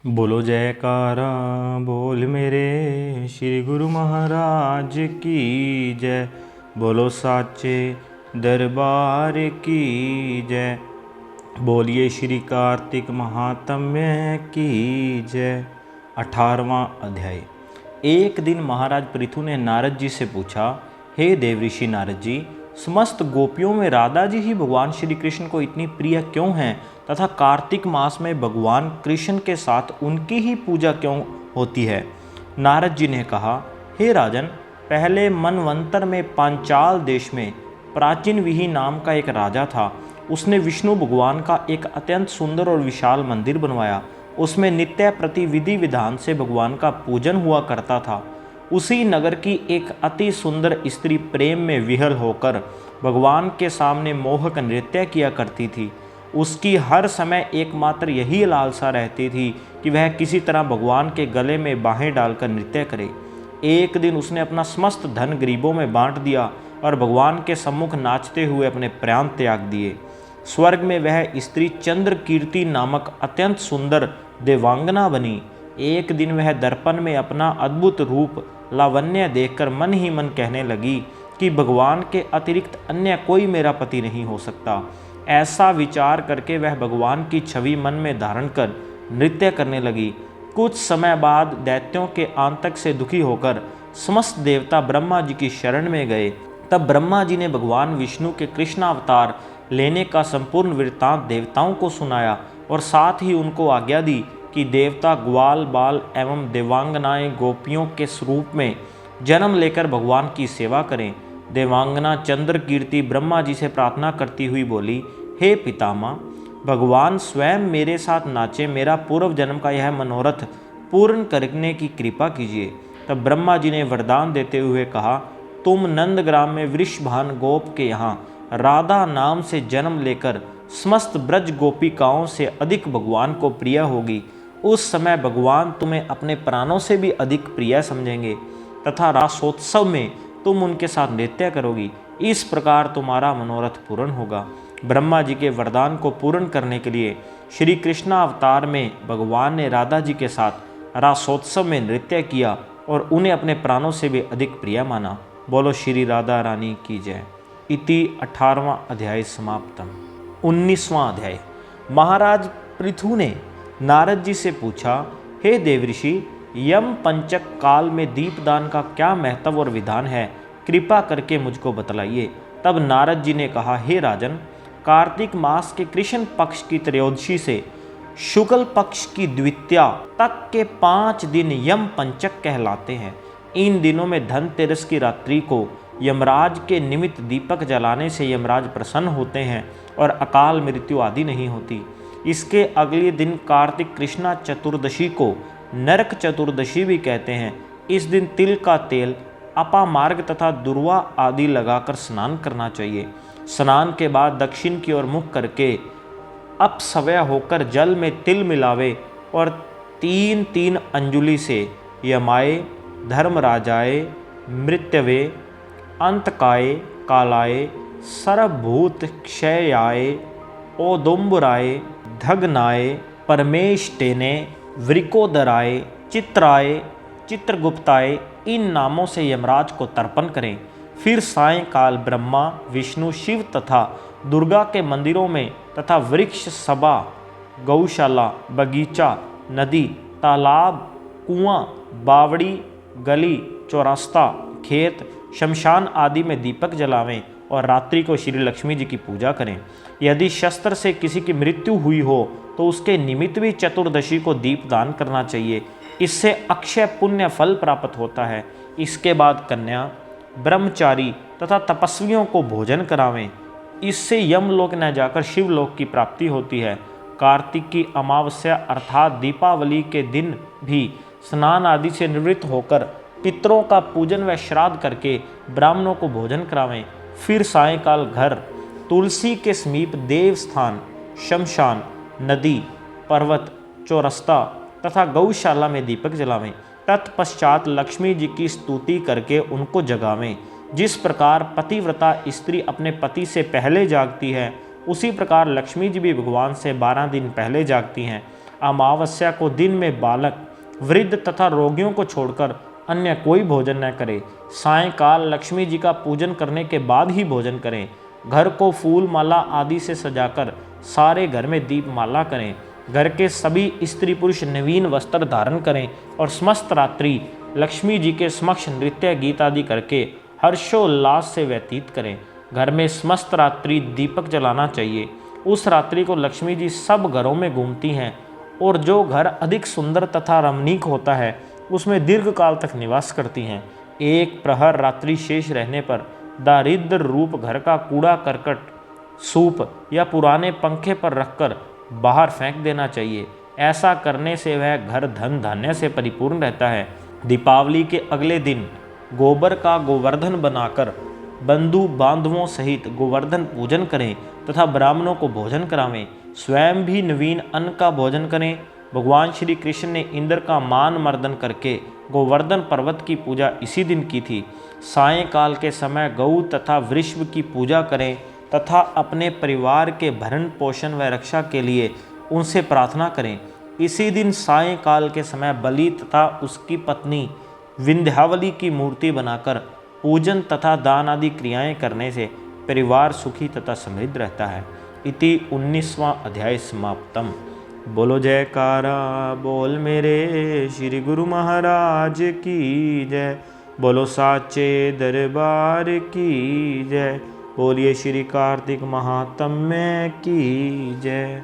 बोलो जयकारा बोल मेरे श्री गुरु महाराज की जय। बोलो साचे दरबार की जय। बोलिए श्री कार्तिक महात्म्य की जय। 18वां अध्याय। एक दिन महाराज पृथु ने नारद जी से पूछा, हे देवऋषि नारद जी, समस्त गोपियों में राधा जी ही भगवान श्री कृष्ण को इतनी प्रिय क्यों हैं तथा कार्तिक मास में भगवान कृष्ण के साथ उनकी ही पूजा क्यों होती है। नारद जी ने कहा, हे राजन, पहले मनवंतर में पांचाल देश में प्राचीन विहि नाम का एक राजा था। उसने विष्णु भगवान का एक अत्यंत सुंदर और विशाल मंदिर बनवाया। उसमें नित्य प्रति विधि विधान से भगवान का पूजन हुआ करता था। उसी नगर की एक अति सुंदर स्त्री प्रेम में विह्वल होकर भगवान के सामने मोहक नृत्य किया करती थी। उसकी हर समय एकमात्र यही लालसा रहती थी कि वह किसी तरह भगवान के गले में बाहें डालकर नृत्य करे। एक दिन उसने अपना समस्त धन गरीबों में बांट दिया और भगवान के सम्मुख नाचते हुए अपने प्राण त्याग दिए। स्वर्ग में वह स्त्री चंद्र कीर्ति नामक अत्यंत सुंदर देवांगना बनी। एक दिन वह दर्पण में अपना अद्भुत रूप लावण्य देखकर मन ही मन कहने लगी कि भगवान के अतिरिक्त अन्य कोई मेरा पति नहीं हो सकता। ऐसा विचार करके वह भगवान की छवि मन में धारण कर नृत्य करने लगी। कुछ समय बाद दैत्यों के आतंक से दुखी होकर समस्त देवता ब्रह्मा जी की शरण में गए। तब ब्रह्मा जी ने भगवान विष्णु के कृष्ण अवतार लेने का संपूर्ण वृत्तांत देवताओं को सुनाया और साथ ही उनको आज्ञा दी कि देवता ग्वाल बाल एवं देवांगनाएं गोपियों के स्वरूप में जन्म लेकर भगवान की सेवा करें। देवांगना चंद्र कीर्ति ब्रह्मा जी से प्रार्थना करती हुई बोली, हे पितामह, भगवान स्वयं मेरे साथ नाचे, मेरा पूर्व जन्म का यह मनोरथ पूर्ण करने की कृपा कीजिए। तब ब्रह्मा जी ने वरदान देते हुए कहा, तुम नंदग्राम में वृषभान गोप के यहाँ राधा नाम से जन्म लेकर समस्त ब्रज गोपिकाओं से अधिक भगवान को प्रिय होगी। उस समय भगवान तुम्हें अपने प्राणों से भी अधिक प्रिय समझेंगे तथा रासोत्सव में तुम उनके साथ नृत्य करोगी। इस प्रकार तुम्हारा मनोरथ पूर्ण होगा। ब्रह्मा जी के वरदान को पूर्ण करने के लिए श्री कृष्ण अवतार में भगवान ने राधा जी के साथ रासोत्सव में नृत्य किया और उन्हें अपने प्राणों से भी अधिक प्रिय माना। बोलो श्री राधा रानी की जय। इति 18वां अध्याय समाप्तम। 19वां अध्याय। महाराज पृथु ने नारद जी से पूछा, हे देवऋषि, यम पंचक काल में दीपदान का क्या महत्व और विधान है, कृपा करके मुझको बतलाइए। तब नारद जी ने कहा, हे राजन, कार्तिक मास के कृष्ण पक्ष की त्रयोदशी से शुक्ल पक्ष की द्वितीया तक के 5 दिन यम पंचक कहलाते हैं। इन दिनों में धनतेरस की रात्रि को यमराज के निमित्त दीपक जलाने से यमराज प्रसन्न होते हैं और अकाल मृत्यु आदि नहीं होती। इसके अगले दिन कार्तिक कृष्णा चतुर्दशी को नरक चतुर्दशी भी कहते हैं। इस दिन तिल का तेल, अपामार्ग तथा दुर्वा आदि लगाकर स्नान करना चाहिए। स्नान के बाद दक्षिण की ओर मुख करके अपसव्य होकर जल में तिल मिलावे और 3-3 अंजुलि से यमाए, धर्मराजाए, मृत्यवे, अंतकाय, कालाय, सर्वभूत क्षयाय, ओदुम्बराय, धगनाय, परमेष्टेने, वृकोदराय, चित्राय, चित्रगुप्ताय इन नामों से यमराज को तर्पण करें। फिर सायंकाल ब्रह्मा, विष्णु, शिव तथा दुर्गा के मंदिरों में तथा वृक्ष सभा, गौशाला, बगीचा, नदी, तालाब, कुआं, बावड़ी, गली, चौरास्ता, खेत, शमशान आदि में दीपक जलावें और रात्रि को श्री लक्ष्मी जी की पूजा करें। यदि शस्त्र से किसी की मृत्यु हुई हो तो उसके निमित्त भी चतुर्दशी को दीपदान करना चाहिए। इससे अक्षय पुण्य फल प्राप्त होता है। इसके बाद कन्या, ब्रह्मचारी तथा तपस्वियों को भोजन करावें। इससे यमलोक न जाकर शिवलोक की प्राप्ति होती है। कार्तिक की अमावस्या अर्थात दीपावली के दिन भी स्नान आदि से निवृत्त होकर पितरों का पूजन व श्राद्ध करके ब्राह्मणों को भोजन करावें। फिर सायंकाल घर, तुलसी के समीप देव स्थान, शमशान, नदी, पर्वत, चौरस्ता तथा गौशाला में दीपक जलावें। तत्पश्चात लक्ष्मी जी की स्तुति करके उनको जगावें। जिस प्रकार पतिव्रता स्त्री अपने पति से पहले जागती है, उसी प्रकार लक्ष्मी जी भी भगवान से 12 दिन पहले जागती हैं। अमावस्या को दिन में बालक, वृद्ध तथा रोगियों को छोड़कर अन्य कोई भोजन न करे। सायंकाल लक्ष्मी जी का पूजन करने के बाद ही भोजन करें। घर को फूल माला आदि से सजाकर सारे घर में दीपमाला करें। घर के सभी स्त्री पुरुष नवीन वस्त्र धारण करें और समस्त रात्रि लक्ष्मी जी के समक्ष नृत्य गीत आदि करके हर्षोल्लास से व्यतीत करें। घर में समस्त रात्रि दीपक जलाना चाहिए। उस रात्रि को लक्ष्मी जी सब घरों में घूमती हैं और जो घर अधिक सुंदर तथा रमणीक होता है उसमें दीर्घ काल तक निवास करती हैं। एक प्रहर रात्रि शेष रहने पर दारिद्र रूप घर का कूड़ा करकट सूप या पुराने पंखे पर रखकर बाहर फेंक देना चाहिए। ऐसा करने से वह घर धन धान्य से परिपूर्ण रहता है। दीपावली के अगले दिन गोबर का गोवर्धन बनाकर बंधु बांधवों सहित गोवर्धन पूजन करें तथा ब्राह्मणों को भोजन करावें। स्वयं भी नवीन अन्न का भोजन करें। भगवान श्री कृष्ण ने इंद्र का मान मर्दन करके गोवर्धन पर्वत की पूजा इसी दिन की थी। सायंकाल के समय गौ तथा वृषभ की पूजा करें तथा अपने परिवार के भरण पोषण व रक्षा के लिए उनसे प्रार्थना करें। इसी दिन सायंकाल के समय बलि तथा उसकी पत्नी विंध्यावली की मूर्ति बनाकर पूजन तथा दान आदि क्रियाएं करने से परिवार सुखी तथा समृद्ध रहता है। इति 19वां अध्याय समाप्तम। बोलो जयकारा बोल मेरे श्री गुरु महाराज की जय। बोलो साचे दरबार की जय। बोलिए श्री कार्तिक महात्म्य की जय।